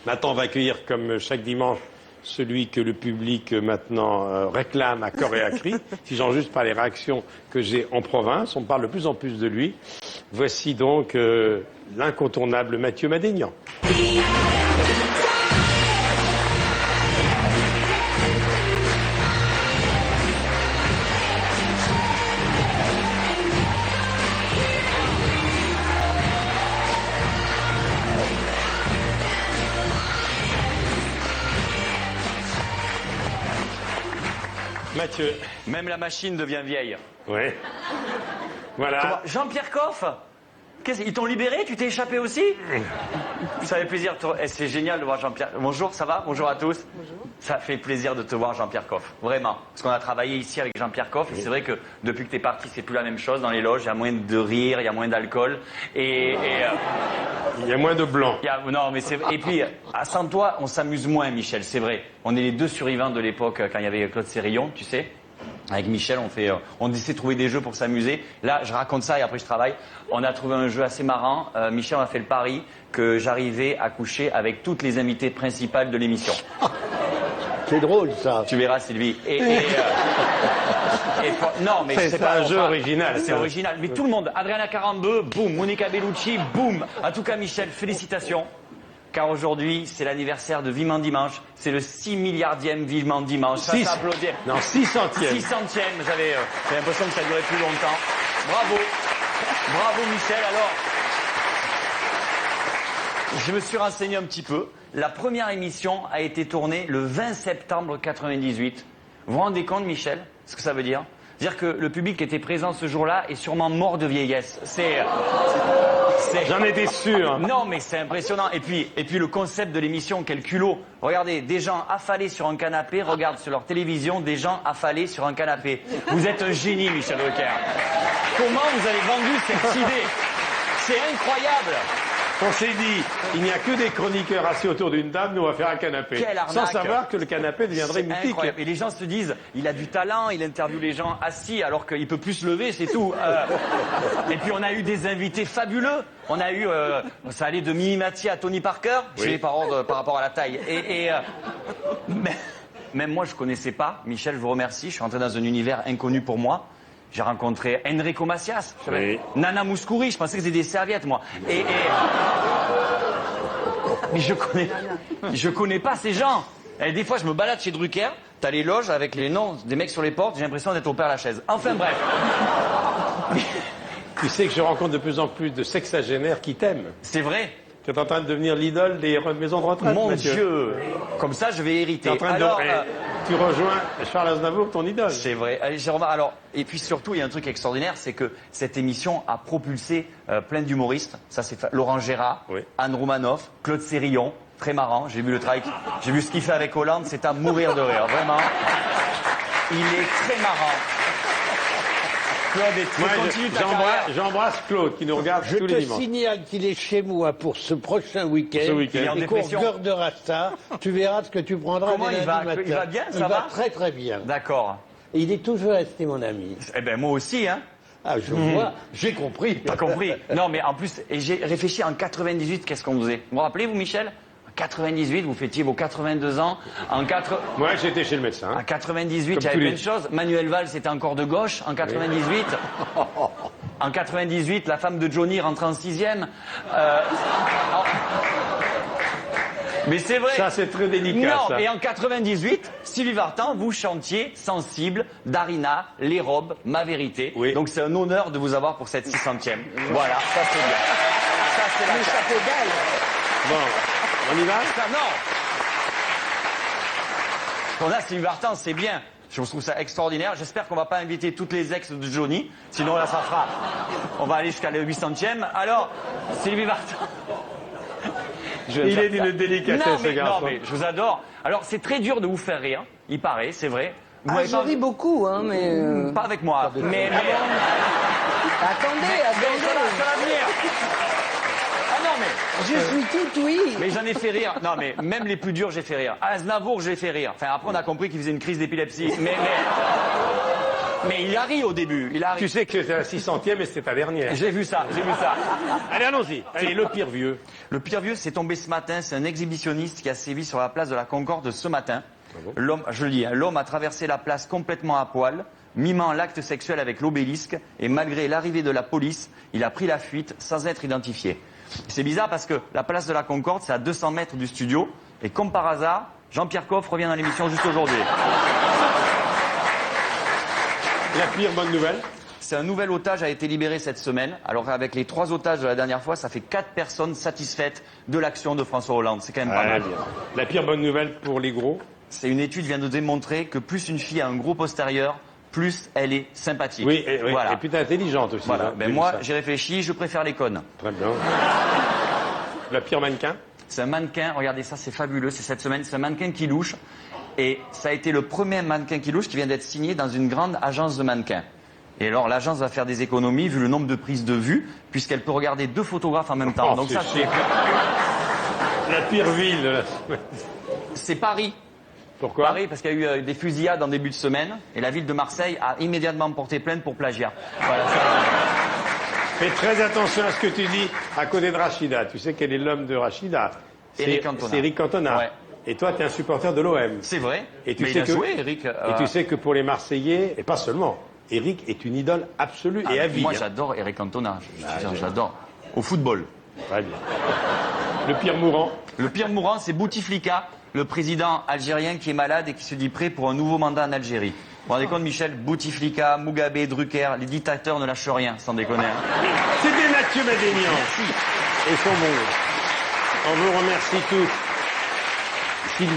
Nathan va accueillir comme chaque dimanche celui que le public maintenant réclame à corps et à cri. Si j'en juge par les réactions que j'ai en province, on parle de plus en plus de lui. Voici donc l'incontournable Mathieu Madénian. Mathieu. Même la machine devient vieille. Oui. Voilà. Jean-Pierre Coff, ils t'ont libéré? Tu t'es échappé aussi? Ça fait plaisir. C'est génial de voir Jean-Pierre. Bonjour, ça va? Bonjour à tous. Bonjour. Ça fait plaisir de te voir, Jean-Pierre Coff. Vraiment. Parce qu'on a travaillé ici avec Jean-Pierre Coff. Et c'est vrai que depuis que tu es parti, c'est plus la même chose dans les loges. Il y a moins de rire, il y a moins d'alcool. Il y a moins de blanc. Non, mais c'est... Et puis, sans toi, on s'amuse moins, Michel, c'est vrai. On est les deux survivants de l'époque quand il y avait Claude Sérillon, tu sais. Avec Michel, on essaie de trouver des jeux pour s'amuser. Là, je raconte ça et après je travaille. On a trouvé un jeu assez marrant. Michel, on a fait le pari que j'arrivais à coucher avec toutes les invités principales de l'émission. C'est drôle, ça. Tu verras, Sylvie. Non, mais c'est pas un jeu original. C'est original. Mais tout le monde, Adriana Carambeu, boum, Monica Bellucci, boum. En tout cas, Michel, félicitations. Car aujourd'hui, c'est l'anniversaire de Vivement Dimanche. C'est le 6 milliardième Vivement Dimanche. Ça s'applaudit. Non, 600e. 600e. J'avais l'impression que ça durait plus longtemps. Bravo. Bravo, Michel. Alors, je me suis renseigné un petit peu. La première émission a été tournée le 20 septembre 98. Vous vous rendez compte, Michel, ce que ça veut dire? C'est-à-dire que le public qui était présent ce jour-là est sûrement mort de vieillesse. J'en étais sûr. Non, mais c'est impressionnant. Et puis le concept de l'émission, quel culot. Regardez, des gens affalés sur un canapé regardent sur leur télévision des gens affalés sur un canapé. Vous êtes un génie, Michel Drucker. Comment vous avez vendu cette idée? C'est incroyable. On s'est dit, il n'y a que des chroniqueurs assis autour d'une table, nous on va faire un canapé. Quelle arnaque. Sans savoir que le canapé deviendrait mythique. Incroyable. Et les gens se disent, il a du talent, il interviewe les gens assis alors qu'il peut plus se lever, c'est tout. Et puis on a eu des invités fabuleux. On a eu, ça allait de Mimi Mathieu à Tony Parker, oui. Je sais par ordre, par rapport à la taille. Même moi je connaissais pas. Michel, je vous remercie. Je suis entré dans un univers inconnu pour moi. J'ai rencontré Enrico Macias, oui. Nana Mouskouri, je pensais que c'était des serviettes, moi. Mais je connais pas ces gens. Et des fois, je me balade chez Drucker, t'as les loges avec les noms des mecs sur les portes, j'ai l'impression d'être au Père-Lachaise. Enfin bref. Tu sais que je rencontre de plus en plus de sexagénaires qui t'aiment. C'est vrai. Tu es en train de devenir l'idole des maisons de retraite, Mon Mathieu. Dieu. Comme ça, je vais hériter. Tu rejoins Charles Aznavour, ton idole. C'est vrai. Alors, et puis surtout, il y a un truc extraordinaire, c'est que cette émission a propulsé plein d'humoristes. Ça, c'est Laurent Gérard, oui. Anne Roumanoff, Claude Sérillon. Très marrant. J'ai vu le travail. J'ai vu ce qu'il fait avec Hollande. C'est à mourir de rire. Vraiment. Il est très marrant. Claude, j'embrasse Claude qui nous regarde tous les dimanches. Je te signale qu'il est chez moi pour ce prochain week-end. Il est en dépression. Et qu'on regardera ça. Tu verras ce que tu prendras. Comment il va? Il va bien, ça va? Il va très très bien. D'accord. Et il est toujours resté mon ami. Eh ben moi aussi, hein. Ah, je vois. J'ai compris. Pas compris. Non, mais en plus, et j'ai réfléchi en 98, qu'est-ce qu'on faisait? Vous vous rappelez, vous, Michel? En 98, vous fêtiez vos 82 ans. Moi, j'étais chez le médecin. En 98, j'avais plein de choses. Manuel Valls était encore de gauche en 98. Oui. En 98, la femme de Johnny rentrait en 6e. Mais c'est vrai. Ça, c'est très délicat. Non, ça. et en 98, Sylvie Vartan, vous chantiez Sensible, Darina, Les Robes, Ma Vérité. Oui. Donc c'est un honneur de vous avoir pour cette 600e. Voilà, ça c'est bien. Ça c'est la chapeau d'ail. Bon, on y va? Non. On a Sylvie Vartan, c'est bien. Je trouve ça extraordinaire. J'espère qu'on va pas inviter toutes les ex de Johnny. Sinon là, ça fera. On va aller jusqu'à le 800e. Alors, Sylvie Vartan. Il est d'une délicatesse, ce garçon. Non, mais je vous adore. Alors, c'est très dur de vous faire rire. Il paraît, c'est vrai. Je ris beaucoup, hein, mais... Pas avec moi. Mais... Attendez. Ça va venir. Ah non, mais... Je suis tout oui. Mais j'en ai fait rire. Non, mais même les plus durs, j'ai fait rire. Aznavour, j'ai fait rire. Enfin, après, on a compris qu'il faisait une crise d'épilepsie. Mais il a ri au début. Il a ri. Tu sais que c'était la 600e et c'était ta dernière. J'ai vu ça, j'ai vu ça. Allez, allons-y. Allez, le pire vieux. Le pire vieux, c'est tombé ce matin. C'est un exhibitionniste qui a sévi sur la place de la Concorde ce matin. L'homme, je lis, hein, l'homme a traversé la place complètement à poil, mimant l'acte sexuel avec l'obélisque, et malgré l'arrivée de la police, il a pris la fuite sans être identifié. C'est bizarre parce que la place de la Concorde, c'est à 200 mètres du studio, et comme par hasard, Jean-Pierre Coff revient dans l'émission juste aujourd'hui. La pire bonne nouvelle. C'est un nouvel otage a été libéré cette semaine. Alors avec les 3 otages de la dernière fois, ça fait 4 personnes satisfaites de l'action de François Hollande. C'est quand même pas mal. Bien. La pire bonne nouvelle pour les gros. C'est une étude vient de démontrer que plus une fille a un gros postérieur, plus elle est sympathique. Oui, et Voilà. puis t'es intelligente aussi. Voilà. hein, Ben vu moi, ça. j'ai réfléchi, je préfère les connes. Très bien. La pire mannequin. C'est un mannequin, regardez ça, c'est fabuleux, c'est cette semaine, c'est un mannequin qui louche. Et ça a été le premier mannequin qui louche qui vient d'être signé dans une grande agence de mannequins. Et alors l'agence va faire des économies vu le nombre de prises de vue, puisqu'elle peut regarder 2 photographes en même temps. Oh, Donc c'est ça, chic. La pire ville de la semaine. c'est Paris. Pourquoi? Paris, parce qu'il y a eu des fusillades en début de semaine, et la ville de Marseille a immédiatement porté plainte pour plagiat. Voilà, Fais très attention à ce que tu dis à côté de Rachida. Tu sais quel est l'homme de Rachida? Éric Cantona. C'est Éric Cantona. Ouais. Et toi, tu es un supporter de l'OM. c'est vrai. Et tu mais sais il a que- joué, Eric. Et tu sais que pour les Marseillais, et pas seulement, Éric est une idole absolue et à vie. Moi, hein. j'adore Eric Cantona. J'adore. Au football. Très bien. Le pire mourant. Le pire mourant, c'est Bouteflika, le président algérien qui est malade et qui se dit prêt pour un nouveau mandat en Algérie. Vous vous rendez compte, Michel? Bouteflika, Mugabe, Drucker, les dictateurs ne lâchent rien, sans déconner. hein. C'était Mathieu Madénian et son monde. On vous remercie tous. Sylvie.